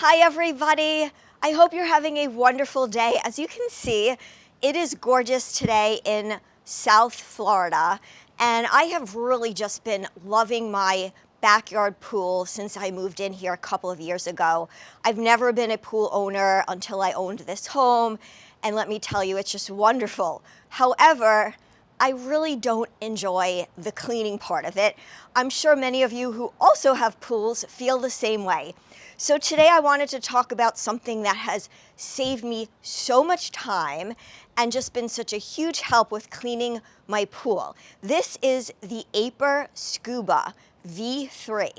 Hi everybody, I hope you're having a wonderful day. As you can see, it is gorgeous today in South Florida, and I have really just been loving my backyard pool since I moved in here a couple of years ago. I've never been a pool owner until I owned this home, and let me tell you, it's just wonderful. However, I really don't enjoy the cleaning part of it. I'm sure many of you who also have pools feel the same way. So today I wanted to talk about something that has saved me so much time and just been such a huge help with cleaning my pool. This is the Aiper Scuba V3.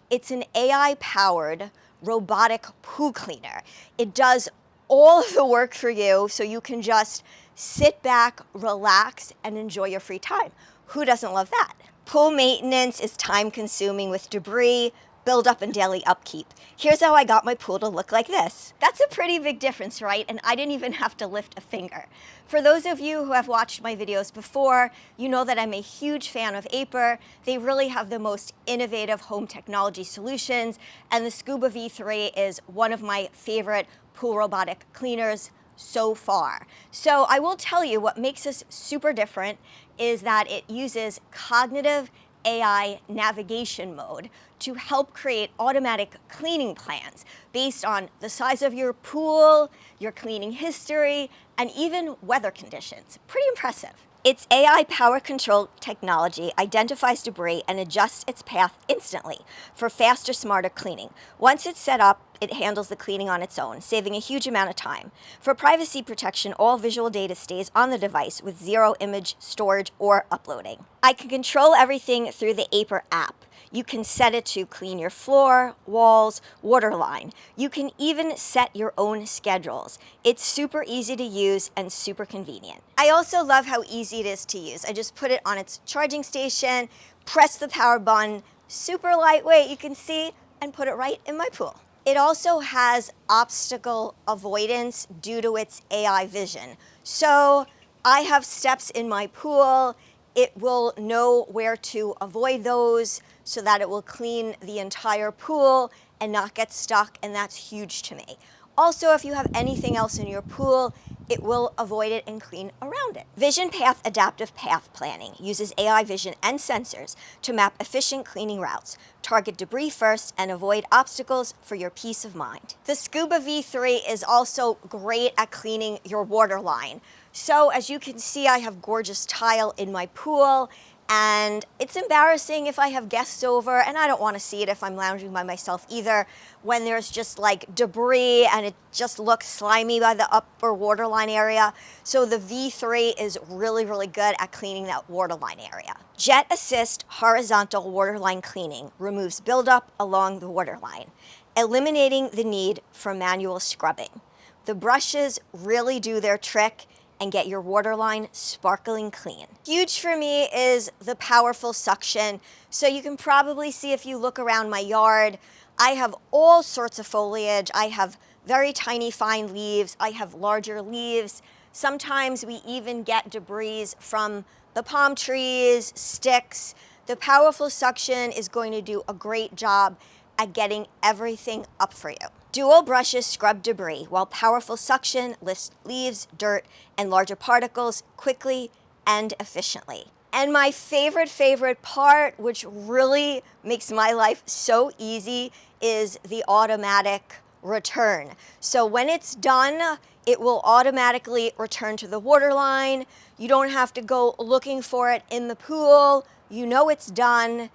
It's an AI-powered robotic pool cleaner. It does all of the work for you, so you can just sit back, relax, and enjoy your free time. Who doesn't love that? Pool maintenance is time-consuming with debris, buildup, and daily upkeep. Here's how I got my pool to look like this. That's a pretty big difference, right? And I didn't even have to lift a finger. For those of you who have watched my videos before, you know that I'm a huge fan of Aiper. They really have the most innovative home technology solutions, and the Scuba V3 is one of my favorite pool robotic cleaners so far. So I will tell you what makes this super different is that it uses cognitive AI navigation mode to help create automatic cleaning plans based on the size of your pool, your cleaning history, and even weather conditions. Pretty impressive. Its AI power control technology identifies debris and adjusts its path instantly for faster, smarter cleaning. Once it's set up, it handles the cleaning on its own, saving a huge amount of time. For privacy protection, all visual data stays on the device with zero image storage or uploading. I can control everything through the Aiper app. You can set it to clean your floor, walls, waterline. You can even set your own schedules. It's super easy to use and super convenient. I also love how easy it is to use. I just put it on its charging station, press the power button, super lightweight, you can see, and put it right in my pool. It also has obstacle avoidance due to its AI vision. So I have steps in my pool. It will know where to avoid those so that it will clean the entire pool and not get stuck, and that's huge to me. Also, if you have anything else in your pool, it will avoid it and clean around it. Vision Path Adaptive Path Planning uses AI vision and sensors to map efficient cleaning routes, target debris first, and avoid obstacles for your peace of mind. The Scuba V3 is also great at cleaning your water line. So as you can see, I have gorgeous tile in my pool, and it's embarrassing if I have guests over, and I don't want to see it if I'm lounging by myself either, when there's just like debris and it just looks slimy by the upper waterline area. So the V3 is really, really good at cleaning that waterline area. Jet Assist Horizontal Waterline Cleaning removes buildup along the waterline, eliminating the need for manual scrubbing. The brushes really do their trick and get your waterline sparkling clean. Huge for me is the powerful suction. So you can probably see if you look around my yard, I have all sorts of foliage. I have very tiny fine leaves. I have larger leaves. Sometimes we even get debris from the palm trees, sticks. The powerful suction is going to do a great job at getting everything up for you. Dual brushes scrub debris, while powerful suction lifts leaves, dirt, and larger particles quickly and efficiently. And my favorite part, which really makes my life so easy, is the automatic return. So when it's done, it will automatically return to the waterline. You don't have to go looking for it in the pool. You know it's done,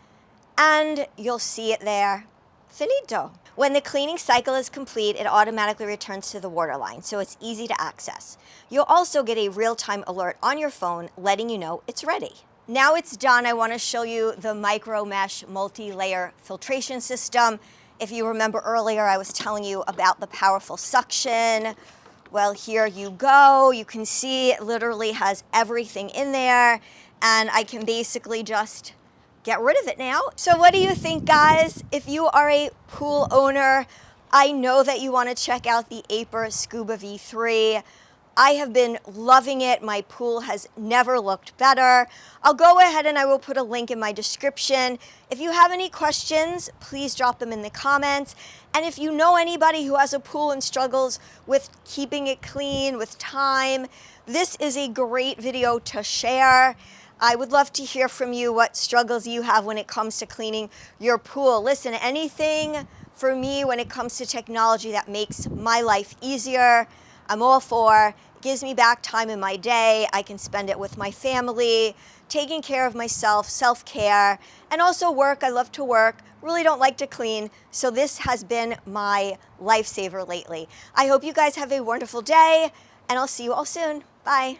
and you'll see it there. Finito. When the cleaning cycle is complete, it automatically returns to the waterline, so it's easy to access. You'll also get a real-time alert on your phone letting you know it's ready. Now it's done, I want to show you the micro mesh multi-layer filtration system. If you remember earlier, I was telling you about the powerful suction. Well, here you go. You can see it literally has everything in there, and I can basically just get rid of it now. So what do you think, guys? If you are a pool owner, I know that you want to check out the Aiper Scuba V3. I have been loving it. My pool has never looked better. I'll go ahead and I will put a link in my description. If you have any questions, please drop them in the comments. And if you know anybody who has a pool and struggles with keeping it clean, with time, this is a great video to share. I would love to hear from you what struggles you have when it comes to cleaning your pool. Listen, anything for me when it comes to technology that makes my life easier, I'm all for. It gives me back time in my day. I can spend it with my family, taking care of myself, self-care, and also work. I love to work, really don't like to clean, so this has been my lifesaver lately. I hope you guys have a wonderful day, and I'll see you all soon. Bye.